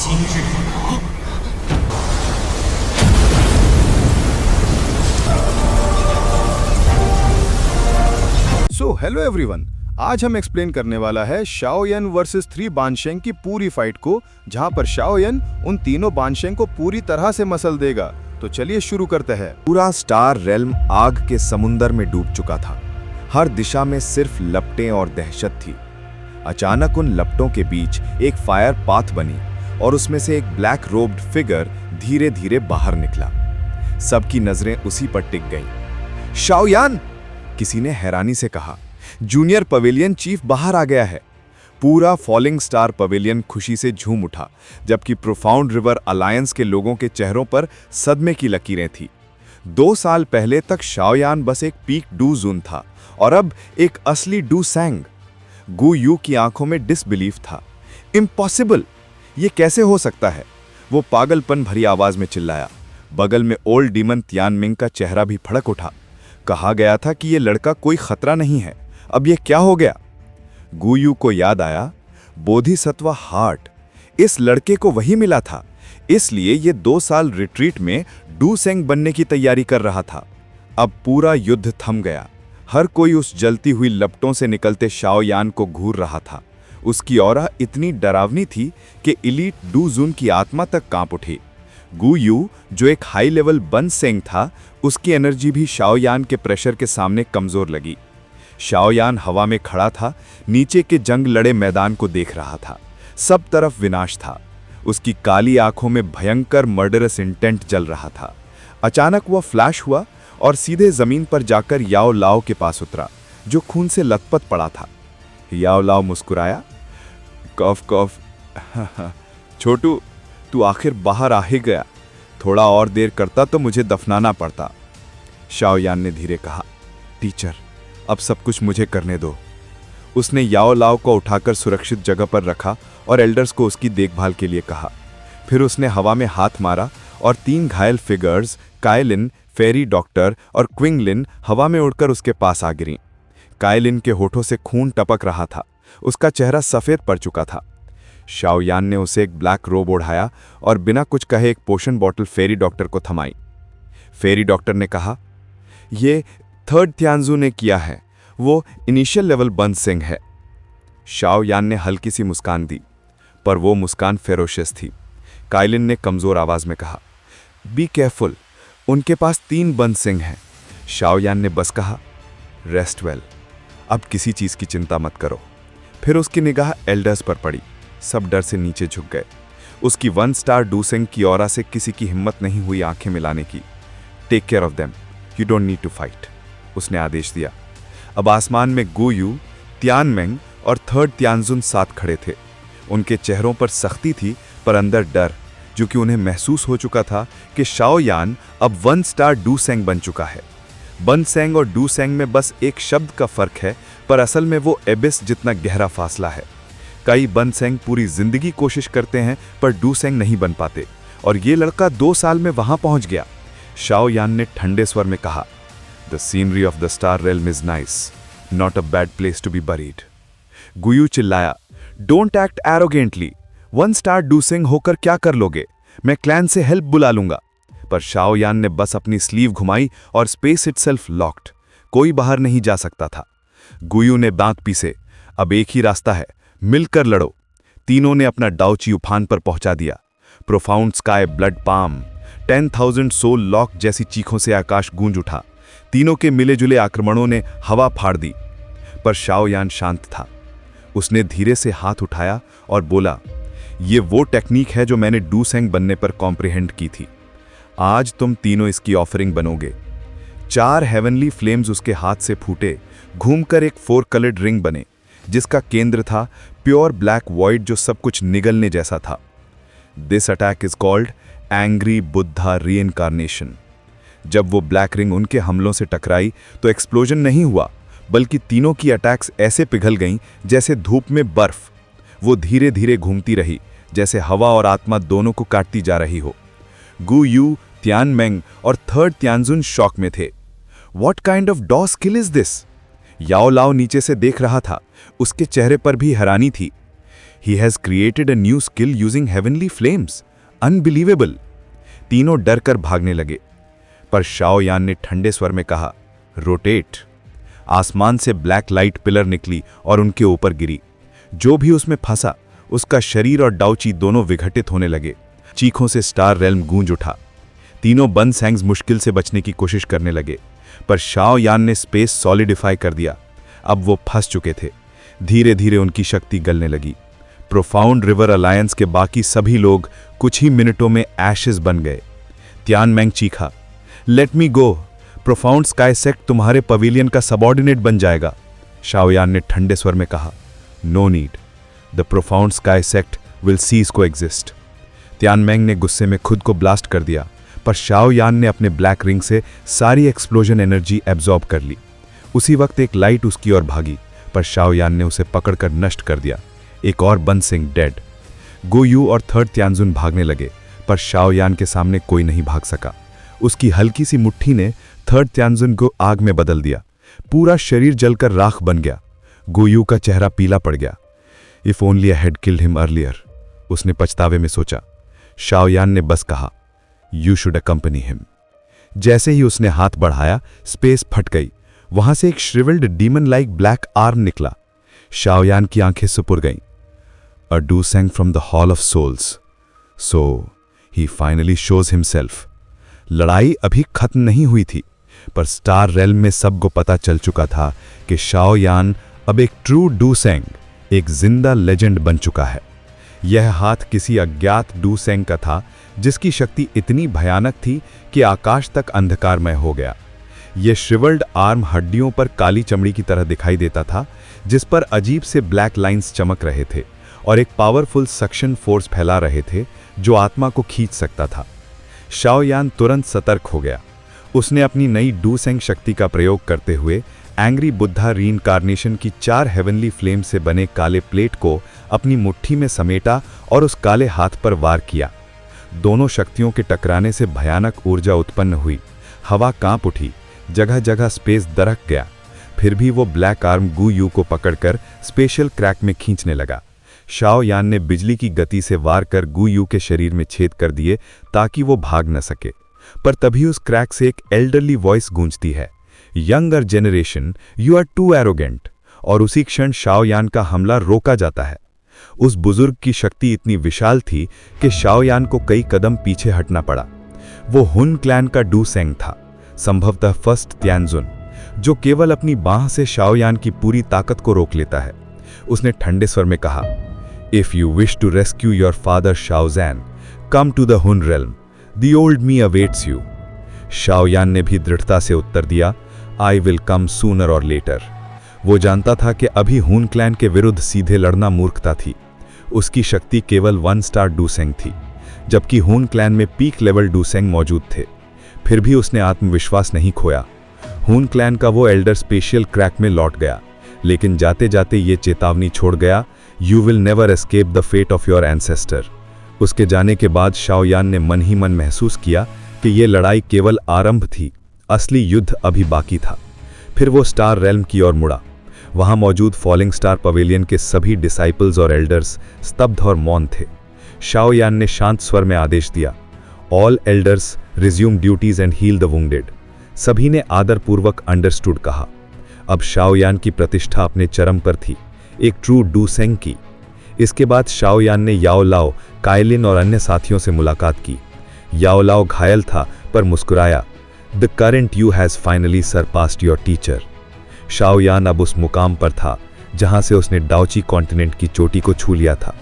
日不能。सो hello everyone, आज हम explain करने वाला है शाओयन वर्सेस 3 बानशेंग की पूरी फाइट को, जहां पर शाओयन उन तीनों बानशेंग को पूरी तरह से मसल देगा। तो चलिए शुरू करते हैं। पूरा स्टार रेल्म आग के समुंदर में डूब चुका था। हर दिशा में सिर्फ लपटें और दहशत थी। अचानक उन लपटों के बीच एक फायर पाथ बनी और उसमें से एक ब्लैक रोब्ड फिगर धीरे धीरे बाहर निकला। सबकी नजरें उसी पर टिक गईं। शाओयान! किसी ने हैरानी से कहा। जूनियर पवेलियन चीफ बाहर आ गया है। पूरा फॉलिंग स्टार पवेलियन खुशी से झूम उठा, जबकि प्रोफाउंड रिवर अलायंस के लोगों के चेहरों पर सदमे की लकीरें थी। 2 साल पहले तक शाओयान बस एक पीक डू जून था और अब एक असली डू सैंग। गु यू की आंखों में डिसबिलीफ था। इम्पॉसिबल! ये कैसे हो सकता है? वो पागलपन भरी आवाज में चिल्लाया। बगल में ओल्ड डीमन तियानमिंग का चेहरा भी फड़क उठा। कहा गया था कि ये लड़का कोई खतरा नहीं है, अब ये क्या हो गया? गु यू को याद आया, बोधिसत्व हार्ट इस लड़के को वही मिला था, इसलिए ये 2 साल रिट्रीट में डू सेंग बनने की तैयारी कर रहा था। अब पूरा युद्ध थम गया। हर कोई उस जलती हुई लपटों से निकलते शाओयान को घूर रहा था। उसकी ऑरा इतनी डरावनी थी कि इलीट डू जून की आत्मा तक कांप उठी। गु यू, जो एक हाई लेवल बन सेंग था, उसकी एनर्जी भी शाओयान के प्रेशर के सामने कमजोर लगी। शाओयान हवा में खड़ा था, नीचे के जंग लड़े मैदान को देख रहा था। सब तरफ विनाश था। उसकी काली आंखों में भयंकर मर्डरस इंटेंट जल रहा था। अचानक वह फ्लैश हुआ और सीधे जमीन पर जाकर याओ लाओ के पास उतरा, जो खून से लथपथ पड़ा था। याओ लाओ मुस्कुराया। कफ कफ छोटू, तू आखिर बाहर आ ही गया। थोड़ा और देर करता तो मुझे दफनाना पड़ता। शाओयान ने धीरे कहा। टीचर, अब सब कुछ मुझे करने दो। उसने याओ लाओ को उठाकर सुरक्षित जगह पर रखा और एल्डर्स को उसकी देखभाल के लिए कहा। फिर उसने हवा में हाथ मारा और 3 घायल फिगर्स, कायलिन, फेरी डॉक्टर और क्विंगलिन हवा में उड़कर उसके पास आ गिरीं। कायलिन के होठों से खून टपक रहा था। उसका चेहरा सफेद पड़ चुका था। शाओयान ने उसे एक ब्लैक रोब ओढ़ाया और बिना कुछ कहे एक पोशन बॉटल फेरी डॉक्टर को थमाई। फेरी डॉक्टर ने कहा, ये 3rd तियानजू ने किया है। वो इनिशियल लेवल बन सेंग है। शाओयान ने हल्की सी मुस्कान दी, पर वो मुस्कान फेरोशियस थी। कायलिन ने कमजोर आवाज में कहा, बी केयरफुल, उनके पास 3 बन सेंग हैं। शाओयान ने बस कहा, रेस्ट वेल, अब किसी चीज की चिंता मत करो। फिर उसकी निगाह एल्डर्स पर पड़ी। सब डर से नीचे झुक गए। उसकी 1 स्टार डू सेंग की ऑरा से किसी की हिम्मत नहीं हुई आंखें मिलाने की। Take care of them, you don't need to fight, उसने आदेश दिया। अब आसमान में गु यू, तियानमेंग और 3rd तियानजुन साथ खड़े थे। उनके चेहरों पर सख्ती थी, पर अंदर डर, जो कि उन्हें महसूस हो चुका था कि शाओयान अब 1 स्टार डू सेंग बन चुका है। बन सेंग और डू सेंग में बस एक शब्द का फर्क है, पर असल में वो एबिस जितना गहरा फासला है। कई बन सेंग पूरी जिंदगी कोशिश करते हैं, पर डू सेंग नहीं बन पाते, और ये लड़का 2 साल में वहां पहुंच गया। शाओयान ने ठंडे स्वर में कहा, the scenery of the star realm is nice, not a bad place to be buried. Gu Yu चिल्लाया, don't act arrogantly. 1 star Du Seng होकर क्या कर लोगे? मैं क्लैन से हेल्प बुला लूंगा। पर शाओयान ने बस अपनी स्लीव घुमाई और स्पेस इटसेल्फ लॉक्ड। कोई बाहर नहीं जा सकता था। गु यू ने दांत पीसे, अब एक ही रास्ता है, मिलकर लड़ो। तीनों ने अपना डाउची उफान पर पहुंचा दिया। Profound sky blood palm, 10,000 soul lock जैसी चीखों से आकाश गूंज उठा। तीनों के मिले जुले आक्रमणों ने हवा फाड़ दी, पर शाओयान शांत था। उसने धीरे से हाथ उठाया और बोला, ये वो टेक्निक है जो मैंने डू सेंग बनने पर कॉम्प्रिहेंड की थी। आज तुम तीनों इसकी ऑफरिंग बनोगे। 4 हेवनली फ्लेम्स उसके हाथ से फूटे, घूमकर एक 4 कलर्ड रिंग बने, जिसका केंद्र था प्योर ब्लैक वॉइड, जो सब कुछ निगलने जैसा था। This attack is called angry Buddha reincarnation. जब वो ब्लैक रिंग उनके हमलों से टकराई तो एक्सप्लोजन नहीं हुआ, बल्कि तीनों की अटैक्स ऐसे पिघल गईं जैसे धूप में बर्फ। वो धीरे धीरे घूमती रही, जैसे हवा और आत्मा दोनों को काटती जा रही हो। गु यू, तियानमेंग और 3rd तियानजुन शॉक में थे। व्हाट काइंड ऑफ डॉ स्किल इज दिस? याओ लाओ नीचे से देख रहा था। उसके चेहरे पर भी हैरानी थी। He has created a new skill using heavenly flames. Unbelievable. तीनों डर कर भागने लगे, पर शाओ यान ने ठंडे स्वर में कहा, रोटेट। आसमान से ब्लैक लाइट पिलर निकली और उनके ऊपर गिरी। जो भी उसमें फंसा, उसका शरीर और डाउची दोनों विघटित होने लगे। चीखों से स्टार रेल्म गूंज उठा। तीनों बनसैंग्स मुश्किल से बचने की कोशिश करने लगे, पर शाओ यान ने स्पेस सॉलिडिफाई कर दिया। अब वो फंस चुके थे। धीरे धीरे उनकी शक्ति गलने लगी। प्रोफाउंड रिवर अलायंस के बाकी सभी लोग कुछ ही मिनटों में एशेस बन गए। तियानमेंग चीखा, let me go. Profound sky sect तुम्हारे पवेलियन का सबऑर्डिनेट बन जाएगा। शाओ यान ने ठंडे स्वर में कहा, no need. The profound sky sect will cease to exist. Tianmeng ने गुस्से में खुद को ब्लास्ट कर दिया, पर शाओ यान ने अपने ब्लैक रिंग से सारी एक्सप्लोजन एनर्जी एब्जॉर्ब कर ली। उसी वक्त एक लाइट उसकी ओर भागी, पर शाओ यान ने उसे पकड़कर नष्ट कर दिया। एक और बनसिंग डेड। गो यू और थर्ड त्यानजुन भागने लगे, पर शाओ यान के सामने कोई नहीं भाग सका। उसकी हल्की सी मुट्ठी ने थर्ड त्यानजुन को आग में बदल दिया। पूरा शरीर जलकर राख बन गया। गो यू का चेहरा पीला पड़ गया। If only I had killed him earlier, उसने पछतावे में सोचा। शाओ यान ने बस कहा, यू शुड अकंपनी हिम। जैसे ही उसने हाथ बढ़ाया, स्पेस फट गई। वहां से एक shrivelled demon like black arm निकला। शाओ यान की आंखें सुपुर गईं। A Duseng from the hall of souls, so he finally shows himself. लड़ाई अभी खत्म नहीं हुई थी, पर स्टार रेल्म में सबको पता चल चुका था कि शाओ यान अब एक ट्रू डूसेंग, एक जिंदा लेजेंड बन चुका है। यह हाथ किसी अज्ञात डूसेंग का था, जिसकी शक्ति इतनी भयानक थी कि आकाश तक अंधकारमय हो गया। यह श्रिवल्ड आर्म हड्डियों पर काली चमड़ी की तरह दिखाई देता था, जिस पर अजीब से ब्लैक लाइंस चमक रहे थे और एक पावरफुल सक्शन फोर्स फैला रहे थे जो आत्मा को खींच सकता था। शाओ यान तुरंत सतर्क हो गया। उसने अपनी नई डूसेंग शक्ति का प्रयोग करते हुए एंग्री बुद्धा रीइंकार्नेशन की 4 हेवनली फ्लेम से बने काले प्लेट को अपनी मुट्ठी में समेटा और उस काले हाथ पर वार किया। दोनों शक्तियों के टकराने से भयानक ऊर्जा उत्पन्न हुई। हवा कांप उठी, जगह जगह स्पेस दरक गया। फिर भी वो ब्लैक आर्म गू यू को पकड़कर स्पेशल क्रैक में खींचने लगा। शाओ यान ने बिजली की गति से वार कर गू यू के शरीर में छेद कर दिए ताकि वो भाग न सके। पर तभी उस क्रैक से एक एल्डरली वॉइस गूंजती है, younger generation, you are too arrogant. और उसी क्षण शाओ यान का हमला रोका जाता है। उस बुजुर्ग की शक्ति इतनी विशाल थी कि शाओ यान को कई कदम पीछे हटना पड़ा। वो हुन क्लैन का डूसेंग था, संभवतः फर्स्ट त्यानजुन, जो केवल अपनी बांह से शाओ यान की पूरी ताकत को रोक लेता है। उसने ठंडे स्वर में कहा, if you wish to rescue your father Shao Jian, come to the Hun realm, the old me awaits you. Shao Yan ने भी दृढ़ता से उत्तर दिया, I will come sooner or later. वो जानता था कि अभी हुन क्लैन के विरुद्ध सीधे लड़ना मूर्खता थी। उसकी शक्ति केवल 1 स्टार डूसेंग थी, जबकि हुन क्लैन में पीक लेवल डूसेंग मौजूद थे। फिर भी उसने आत्मविश्वास नहीं खोया। हुन क्लैन का वो एल्डर स्पेशल क्रैक में लौट गया, लेकिन जाते जाते ये चेतावनी छोड़ गया, you will never escape the fate of your ancestor. उसके जाने के बाद शाओ यान ने मन ही मन महसूस किया कि ये लड़ाई केवल आरंभ थी, असली युद्ध अभी बाकी था। फिर वो स्टार रेल्म की ओर मुड़ा। वहां मौजूद फॉलिंग स्टार पवेलियन के सभी डिसाइपल्स और एल्डर्स स्तब्ध और मौन थे। शाओ यान ने शांत स्वर में आदेश दिया, all elders resume duties and heal the wounded. सभी ने आदरपूर्वक अंडरस्टूड कहा। अब शाओ यान की प्रतिष्ठा अपने चरम पर थी, एक ट्रू डूसेंग की। इसके बाद शाओ यान ने याओ लाओ, कायलिन और अन्य साथियों से मुलाकात की। याओ लाओ घायल था पर मुस्कुराया, the current you has finally surpassed your teacher. Shao यान अब उस मुकाम पर था जहां से उसने डाउची कॉन्टिनेंट की चोटी को छू लिया था।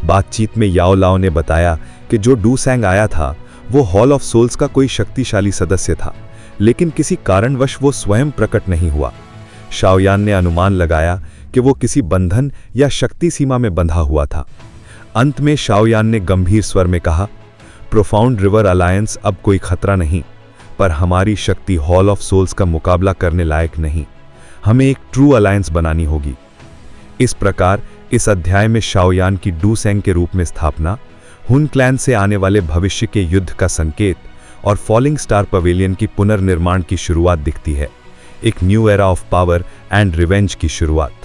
बातचीत में याओ लाओ ने बताया कि जो डूसेंग आया था वो हॉल ऑफ सोल्स का कोई शक्तिशाली सदस्य था, लेकिन किसी कारणवश वो स्वयं प्रकट नहीं हुआ। शाओ यान ने अनुमान लगाया कि वो किसी बंधन या शक्ति सीमा में बंधा हुआ था। अंत में शाओ यान ने गंभीर स्वर में कहा, प्रोफाउंड रिवर अलायंस अब कोई खतरा नहीं, पर हमारी शक्ति हॉल ऑफ सोल्स का मुकाबला करने लायक नहीं। हमें एक ट्रू अलायंस बनानी होगी। इस प्रकार इस अध्याय में शाओ यान की डूसेंग के रूप में स्थापना, हुन क्लैन से आने वाले भविष्य के युद्ध का संकेत और फॉलिंग स्टार पवेलियन की पुनर्निर्माण की शुरुआत दिखती है। एक new era of power and revenge की शुरुआत।